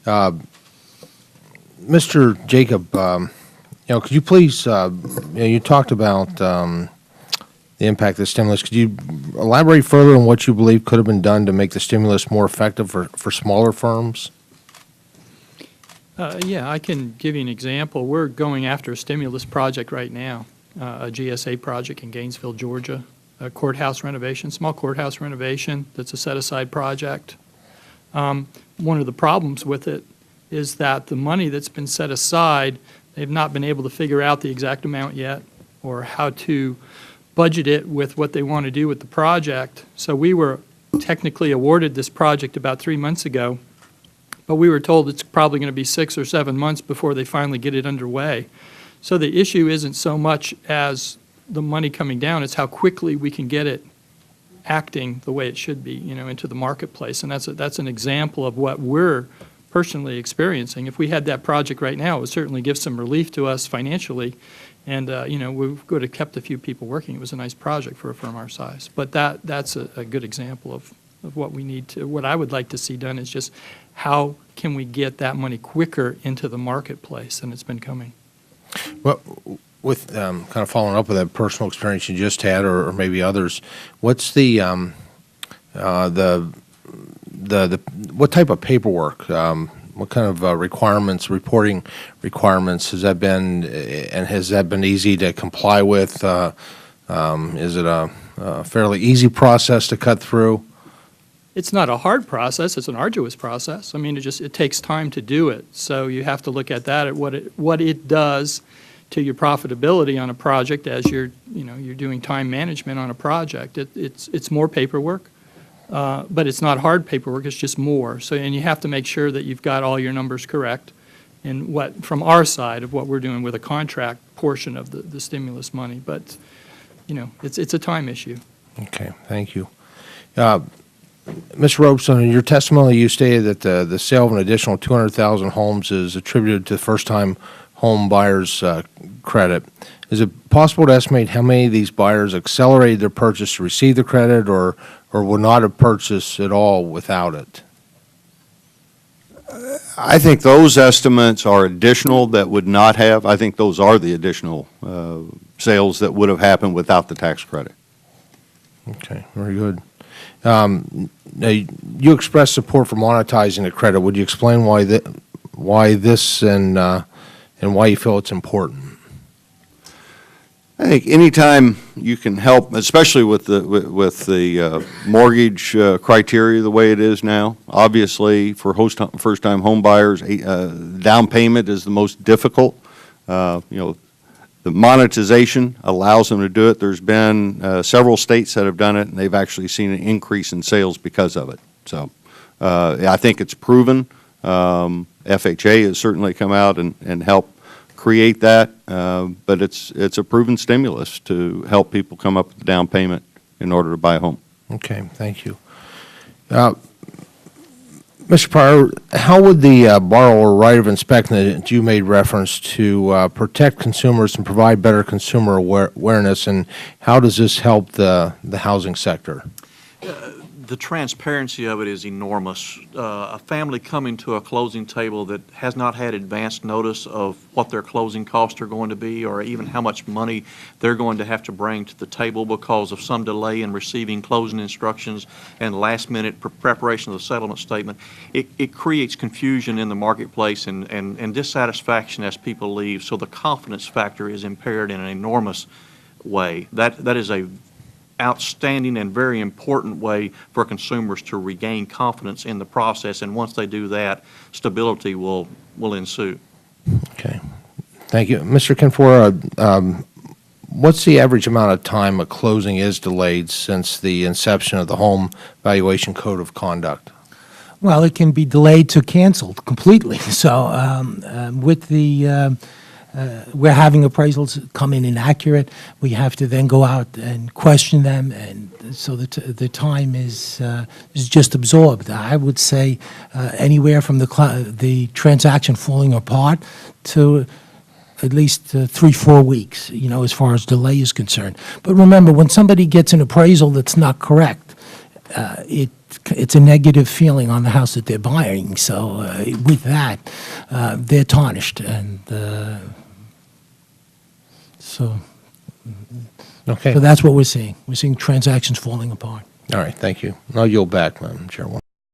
Mr. Jacob, could you please, you talked about the impact of the stimulus. Could you elaborate further on what you believe could have been done to make the stimulus more effective for smaller firms? Yeah, I can give you an example. We're going after a stimulus project right now, a GSA project in Gainesville, Georgia, a courthouse renovation, small courthouse renovation that's a set-aside project. One of the problems with it is that the money that's been set aside, they've not been able to figure out the exact amount yet or how to budget it with what they want to do with the project. So we were technically awarded this project about 3 months ago, but we were told it's probably going to be 6 or 7 months before they finally get it underway. So the issue isn't so much as the money coming down, it's how quickly we can get it acting the way it should be, into the marketplace. And that's an example of what we're personally experiencing. If we had that project right now, it would certainly give some relief to us financially. And, we could have kept a few people working. It was a nice project for a firm our size. But that's a good example of what we need to, what I would like to see done is just how can we get that money quicker into the marketplace than it's been coming. Well, with kind of following up with that personal experience you just had, or maybe others, what's the what type of paperwork, what kind of requirements, reporting requirements has that been, and has that been easy to comply with? Is it a fairly easy process to cut through? It's not a hard process. It's an arduous process. I mean, it takes time to do it. So you have to look at that, at what it does to your profitability on a project as you're doing time management on a project. It's more paperwork, but it's not hard paperwork. It's just more. So, and you have to make sure that you've got all your numbers correct. And from our side of what we're doing with a contract portion of the stimulus money, but it's a time issue. Okay, thank you. Mr. Robeson, in your testimony, you stated that the sale of an additional 200,000 homes is attributed to first-time home buyers credit. Is it possible to estimate how many of these buyers accelerated their purchase to receive the credit, or would not have purchased at all without it? I think those estimates are additional that would not have. I think those are the additional sales that would have happened without the tax credit. Okay, very good. Now, you expressed support for monetizing the credit. Would you explain why this and why you feel it's important? I think anytime you can help, especially with the mortgage criteria the way it is now, obviously for first-time home buyers, down payment is the most difficult. The monetization allows them to do it. There's been several states that have done it, and they've actually seen an increase in sales because of it. So I think it's proven. FHA has certainly come out and helped create that, but it's a proven stimulus to help people come up with a down payment in order to buy a home. Okay, thank you. Mr. Pryor, how would the borrower right of inspection that you made reference to protect consumers and provide better consumer awareness, and how does this help the housing sector? The transparency of it is enormous. A family coming to a closing table that has not had advance notice of what their closing costs are going to be, or even how much money they're going to have to bring to the table because of some delay in receiving closing instructions and last-minute preparation of the settlement statement, it creates confusion in the marketplace and dissatisfaction as people leave. So the confidence factor is impaired in an enormous way. That is a outstanding and very important way for consumers to regain confidence in the process, and once they do that, stability will ensue. Okay, thank you. Mr. Canfora, what's the average amount of time a closing is delayed since the inception of the Home Valuation Code of Conduct? Well, it can be delayed to canceled completely. So with the we're having appraisals come in inaccurate. We have to then go out and question them, and so the time is just absorbed. I would say anywhere from the transaction falling apart to at least 3-4 weeks, as far as delay is concerned. But remember, when somebody gets an appraisal that's not correct, it it's a negative feeling on the house that they're buying. So with that, they're tarnished, and so Okay. that's what we're seeing. We're seeing transactions falling apart. All right, thank you. I'll yield back, Madam Chairwoman.